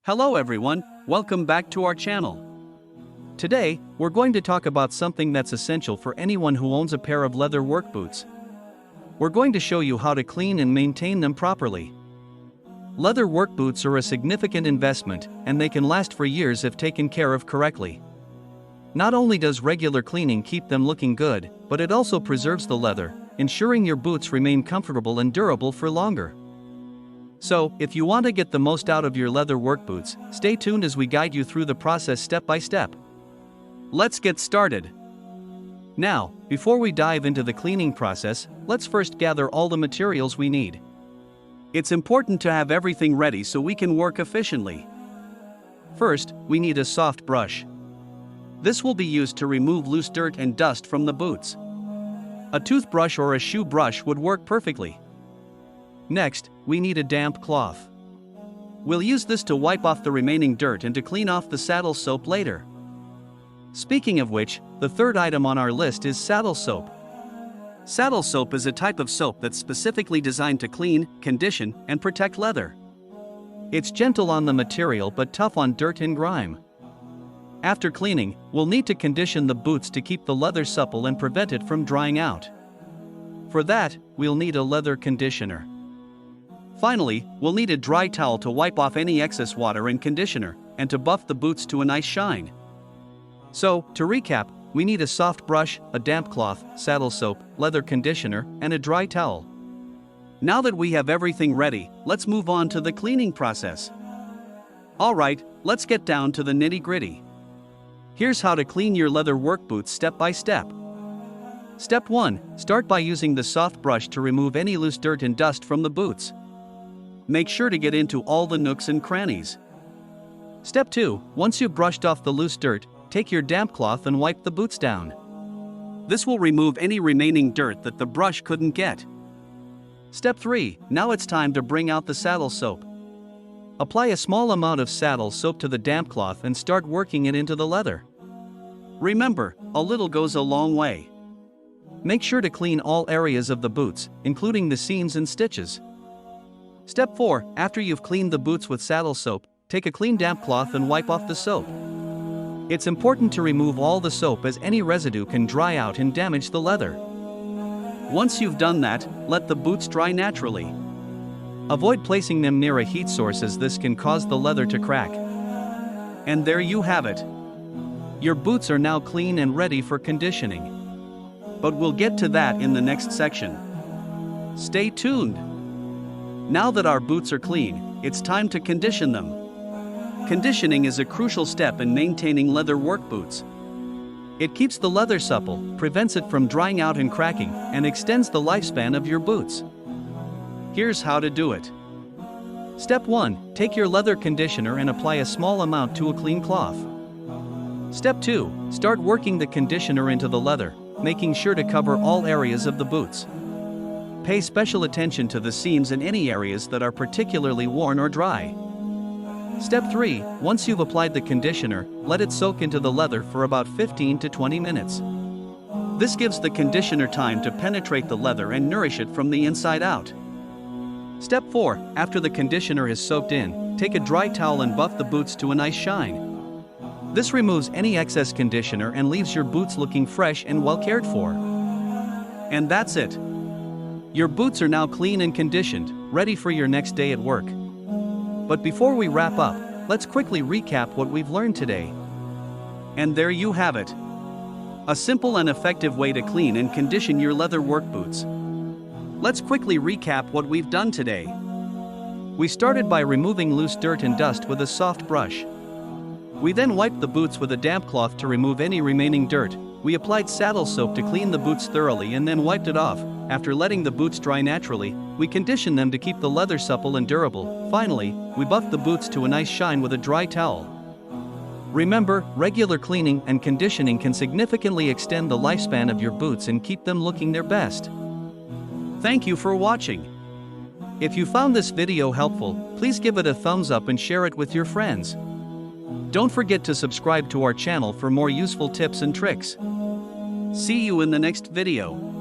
Hello everyone, welcome back to our channel. Today, we're going to talk about something that's essential for anyone who owns a pair of leather work boots. We're going to show you how to clean and maintain them properly. Leather work boots are a significant investment, and they can last for years if taken care of correctly. Not only does regular cleaning keep them looking good, but it also preserves the leather, ensuring your boots remain comfortable and durable for longer. So, if you want to get the most out of your leather work boots, stay tuned as we guide you through the process step by step. Let's get started. Now, before we dive into the cleaning process, let's first gather all the materials we need. It's important to have everything ready so we can work efficiently. First, we need a soft brush. This will be used to remove loose dirt and dust from the boots. A toothbrush or a shoe brush would work perfectly. Next, we need a damp cloth. We'll use this to wipe off the remaining dirt and to clean off the saddle soap later. Speaking of which, the third item on our list is saddle soap. Saddle soap is a type of soap that's specifically designed to clean, condition, and protect leather. It's gentle on the material but tough on dirt and grime. After cleaning, we'll need to condition the boots to keep the leather supple and prevent it from drying out. For that, we'll need a leather conditioner. Finally, we'll need a dry towel to wipe off any excess water and conditioner, and to buff the boots to a nice shine. So, to recap, we need a soft brush, a damp cloth, saddle soap, leather conditioner, and a dry towel. Now that we have everything ready, let's move on to the cleaning process. Alright, let's get down to the nitty-gritty. Here's how to clean your leather work boots step by step. Step 1. Start by using the soft brush to remove any loose dirt and dust from the boots. Make sure to get into all the nooks and crannies. Step 2. Once you've brushed off the loose dirt, take your damp cloth and wipe the boots down. This will remove any remaining dirt that the brush couldn't get. Step 3. Now it's time to bring out the saddle soap. Apply a small amount of saddle soap to the damp cloth and start working it into the leather. Remember, a little goes a long way. Make sure to clean all areas of the boots, including the seams and stitches. Step 4. After you've cleaned the boots with saddle soap, take a clean damp cloth and wipe off the soap. It's important to remove all the soap as any residue can dry out and damage the leather. Once you've done that, let the boots dry naturally. Avoid placing them near a heat source as this can cause the leather to crack. And there you have it. Your boots are now clean and ready for conditioning. But we'll get to that in the next section. Stay tuned. Now that our boots are clean, it's time to condition them. Conditioning is a crucial step in maintaining leather work boots. It keeps the leather supple, prevents it from drying out and cracking, and extends the lifespan of your boots. Here's how to do it. Step 1. Take your leather conditioner and apply a small amount to a clean cloth. Step 2. Start working the conditioner into the leather, making sure to cover all areas of the boots. Pay special attention to the seams in any areas that are particularly worn or dry. Step 3. Once you've applied the conditioner, let it soak into the leather for about 15 to 20 minutes. This gives the conditioner time to penetrate the leather and nourish it from the inside out. Step 4. After the conditioner is soaked in, take a dry towel and buff the boots to a nice shine. This removes any excess conditioner and leaves your boots looking fresh and well cared for. And that's it. Your boots are now clean and conditioned, ready for your next day at work. But before we wrap up, let's quickly recap what we've learned today. And there you have it. A simple and effective way to clean and condition your leather work boots. Let's quickly recap what we've done today. We started by removing loose dirt and dust with a soft brush. We then wiped the boots with a damp cloth to remove any remaining dirt. We applied saddle soap to clean the boots thoroughly and then wiped it off. After letting the boots dry naturally, we conditioned them to keep the leather supple and durable. Finally, we buffed the boots to a nice shine with a dry towel. Remember, regular cleaning and conditioning can significantly extend the lifespan of your boots and keep them looking their best. Thank you for watching. If you found this video helpful, please give it a thumbs up and share it with your friends. Don't forget to subscribe to our channel for more useful tips and tricks. See you in the next video.